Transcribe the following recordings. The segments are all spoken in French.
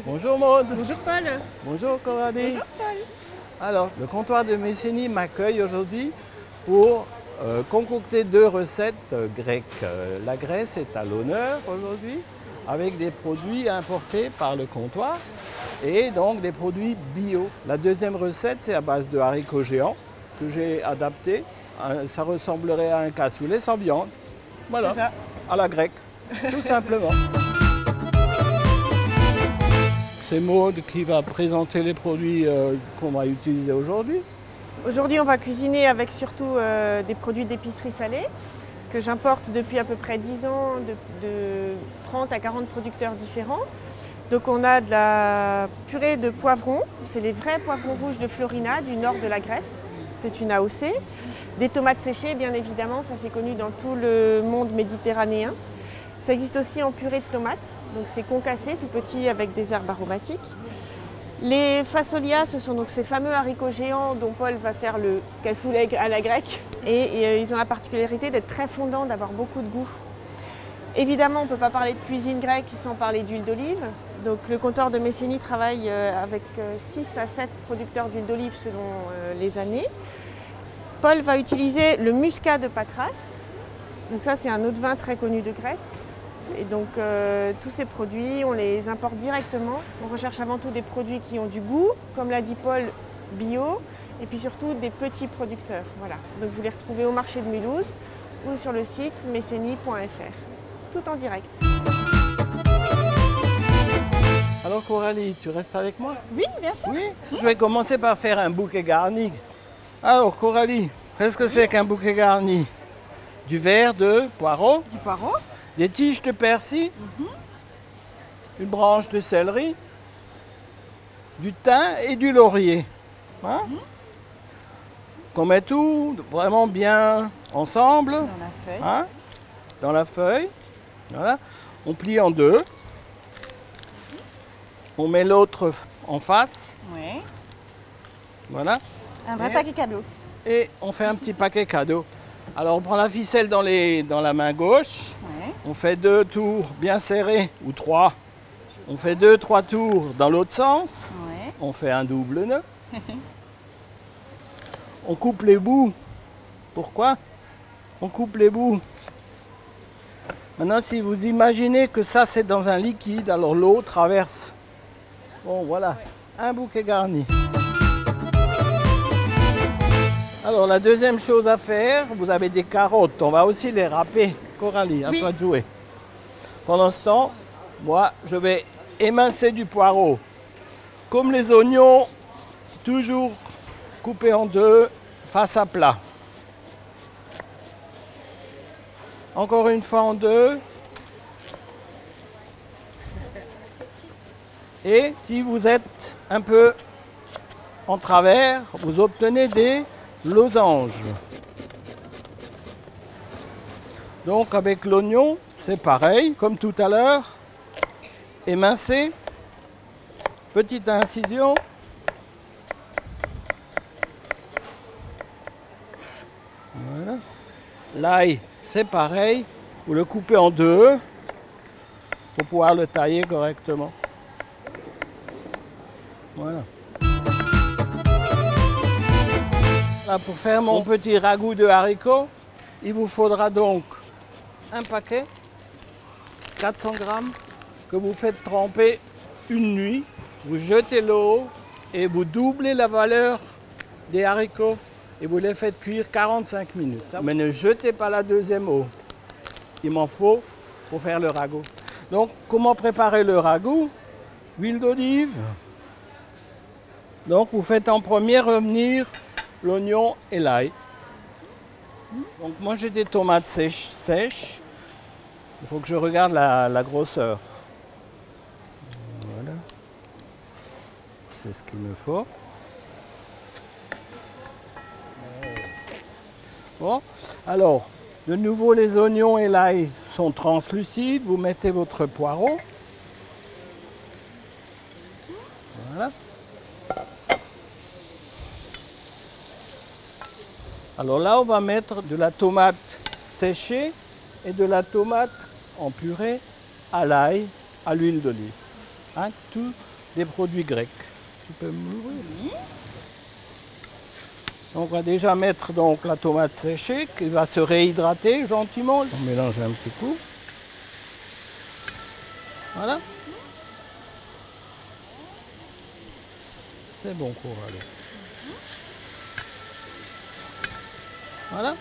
Bonjour Maude. Bonjour Paul. Bonjour Coralie. Bonjour Paul. Alors, le comptoir de Messénie m'accueille aujourd'hui pour concocter deux recettes grecques. La Grèce est à l'honneur aujourd'hui avec des produits importés par le comptoir et donc des produits bio. La deuxième recette, c'est à base de haricots géants que j'ai adapté. Ça ressemblerait à un cassoulet sans viande. Voilà, à la grecque, tout simplement. C'est Maude qui va présenter les produits qu'on va utiliser aujourd'hui. Aujourd'hui, on va cuisiner avec surtout des produits d'épicerie salée que j'importe depuis à peu près 10 ans de 30 à 40 producteurs différents. Donc on a de la purée de poivrons, c'est les vrais poivrons rouges de Florina du nord de la Grèce. C'est une AOC. Des tomates séchées, bien évidemment, ça c'est connu dans tout le monde méditerranéen. Ça existe aussi en purée de tomates, donc c'est concassé, tout petit avec des herbes aromatiques. Les fasolias, ce sont donc ces fameux haricots géants dont Paul va faire le cassoulet à la grecque. Et ils ont la particularité d'être très fondants, d'avoir beaucoup de goût. Évidemment, on ne peut pas parler de cuisine grecque sans parler d'huile d'olive. Donc le comptoir de Messénie travaille avec 6 à 7 producteurs d'huile d'olive selon les années. Paul va utiliser le muscat de Patras. Donc ça, c'est un eau de vin très connu de Grèce. Et donc tous ces produits, on les importe directement. On recherche avant tout des produits qui ont du goût, comme l'a dit Paul, bio, et puis surtout des petits producteurs. Voilà. Donc vous les retrouvez au marché de Mulhouse ou sur le site messénie.fr. Tout en direct. Alors Coralie, tu restes avec moi? Oui, bien sûr. Oui. Je vais commencer par faire un bouquet garni. Alors Coralie, qu'est-ce que c'est qu'un bouquet garni? Du verre de poireaux. Du poireau. Des tiges de persil, une branche de céleri, du thym et du laurier. Hein? Qu'on met tout vraiment bien ensemble. Dans la feuille. Hein? Dans la feuille. Voilà. On plie en deux. On met l'autre en face. Oui. Voilà. Un vrai paquet cadeau. Et on fait un petit paquet cadeau. Alors on prend la ficelle dans la main gauche. Oui. On fait 2 tours bien serrés, ou 3. On fait 2-3 tours dans l'autre sens. Oui. On fait un double nœud. On coupe les bouts. Pourquoi? On coupe les bouts. Maintenant, si vous imaginez que ça, c'est dans un liquide, alors l'eau traverse. Bon, voilà, un bouquet garni. Alors, la deuxième chose à faire, vous avez des carottes. On va aussi les râper. Coralie, à toi de jouer. Pendant ce temps, moi, je vais émincer du poireau. Comme les oignons, toujours coupés en deux, face à plat. Encore une fois en deux. Et si vous êtes un peu en travers, vous obtenez des losanges. Donc avec l'oignon, c'est pareil, comme tout à l'heure. Émincer, petite incision. Voilà. L'ail, c'est pareil. Vous le coupez en deux pour pouvoir le tailler correctement. Voilà. Là, pour faire mon petit ragoût de haricots, il vous faudra donc un paquet, 400 grammes, que vous faites tremper une nuit. Vous jetez l'eau et vous doublez la valeur des haricots et vous les faites cuire 45 minutes. Mais ne jetez pas la deuxième eau. Il m'en faut pour faire le ragoût. Donc, comment préparer le ragoût? Huile d'olive. Donc, vous faites en premier revenir l'oignon et l'ail. Donc, moi, j'ai des tomates sèches. Il faut que je regarde la grosseur. Voilà. C'est ce qu'il me faut. Bon, alors, de nouveau, les oignons et l'ail sont translucides. Vous mettez votre poireau. Voilà. Alors là, on va mettre de la tomate séchée et de la tomate en purée à l'ail, à l'huile d'olive. Hein, tout des produits grecs. Tu peux m'ouvrir? Donc on va déjà mettre donc la tomate séchée qui va se réhydrater gentiment. On mélange un petit coup. Voilà. C'est bon, Coralie. Voilà.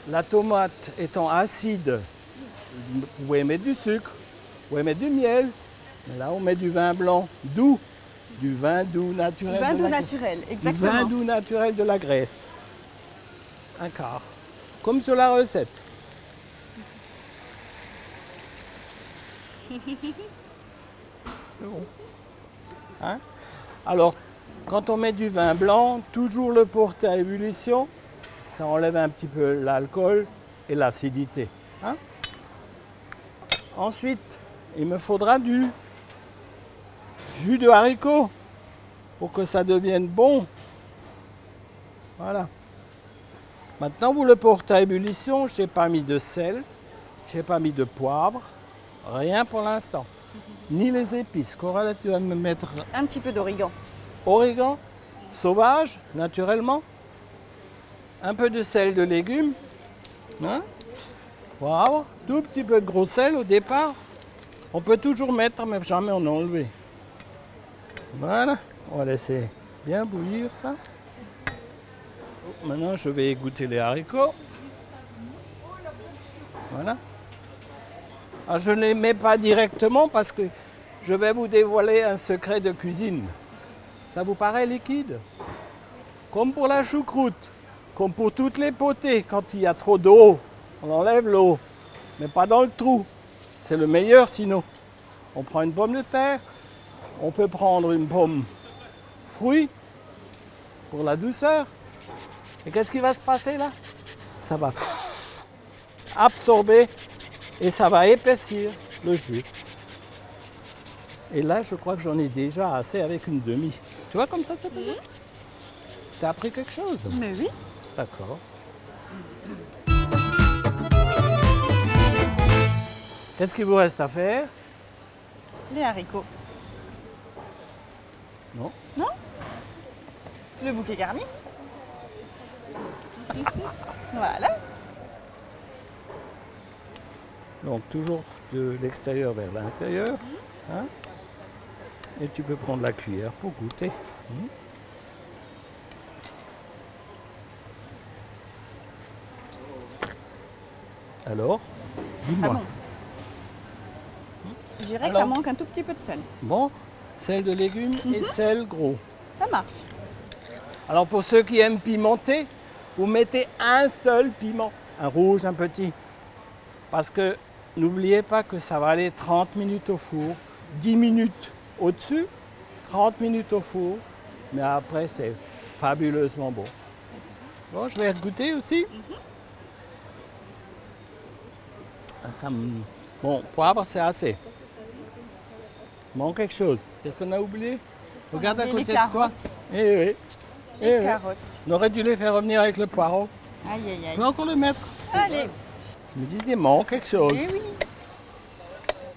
La tomate étant acide, vous pouvez mettre du sucre, vous pouvez mettre du miel. Mais là, on met du vin blanc doux, du vin doux naturel. Du vin doux naturel, exactement. Du vin doux naturel de la Grèce. Un quart. Comme sur la recette. C'est bon. Hein? Alors, quand on met du vin blanc, toujours le porter à ébullition, ça enlève un petit peu l'alcool et l'acidité. Hein? Ensuite, il me faudra du jus de haricot pour que ça devienne bon. Voilà. Maintenant, vous le portez à ébullition. Je n'ai pas mis de sel, je n'ai pas mis de poivre, rien pour l'instant. Ni les épices. Coralie, tu vas me mettre Un petit peu d'origan. origan sauvage, naturellement. Un peu de sel de légumes. Hein? Poivre, tout petit peu de gros sel au départ. On peut toujours mettre, mais jamais en enlever. Voilà, on va laisser bien bouillir ça. Maintenant, je vais égoutter les haricots. Voilà. Alors, je ne les mets pas directement parce que je vais vous dévoiler un secret de cuisine. Ça vous paraît liquide? Comme pour la choucroute, comme pour toutes les potées, quand il y a trop d'eau, on enlève l'eau, mais pas dans le trou. C'est le meilleur sinon. On prend une pomme de terre, on peut prendre une pomme fruit pour la douceur. Et qu'est-ce qui va se passer là? Ça va absorber et ça va épaissir le jus. Et là, je crois que j'en ai déjà assez avec une demi. Tu vois comme ça, tu as appris quelque chose? Mais oui. D'accord. Qu'est-ce qu'il vous reste à faire? Les haricots. Non? Non? Le bouquet garni. Voilà. Donc toujours de l'extérieur vers l'intérieur. Hein? Et tu peux prendre la cuillère pour goûter. Alors, dis-moi. Ah bon. Je dirais que ça manque un tout petit peu de sel. Bon, sel de légumes et sel gros. Ça marche. Alors pour ceux qui aiment pimenter, vous mettez un seul piment, un rouge, un petit. Parce que n'oubliez pas que ça va aller 30 minutes au four, 10 minutes au-dessus, 30 minutes au four, mais après c'est fabuleusement bon. Bon, je vais goûter aussi. Bon, poivre c'est assez. Il manque quelque chose. Qu'est-ce qu'on a oublié? Regarde à côté de toi. Eh oui. Les carottes. On aurait dû les faire revenir avec le poireau. Aïe, aïe, aïe. On va encore le mettre. Allez. Je me disais, il manque quelque chose. Eh oui.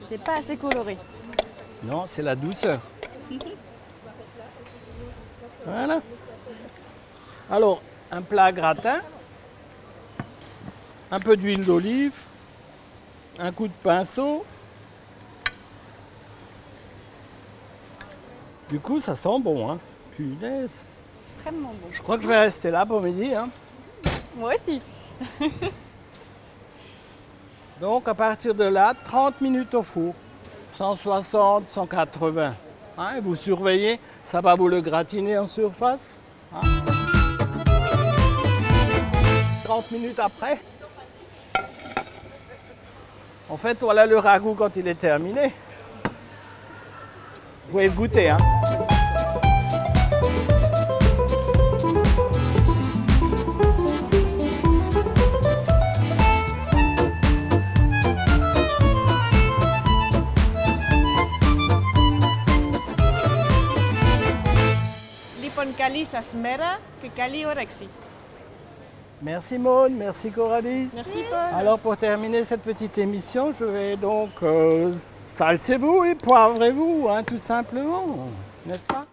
C'est pas assez coloré. Non, c'est la douceur. Voilà. Alors, un plat gratin, un peu d'huile d'olive, un coup de pinceau. Du coup, ça sent bon, hein. Punaise. Extrêmement bon. Je crois que je vais rester là pour midi, hein. Moi aussi. Donc, à partir de là, 30 minutes au four. 160, 180. Hein, et vous surveillez, ça va vous le gratiner en surface. Hein. 30 minutes après. En fait, voilà le ragoût quand il est terminé. Vous pouvez le goûter, hein. Καλή σας μέρα και καλή όρεξη. Merci Maud, merci Coralie. Merci Paul. Alors pour terminer cette petite émission, je vais donc salsez-vous et poivrez-vous, hein, tout simplement. n'est-ce pas?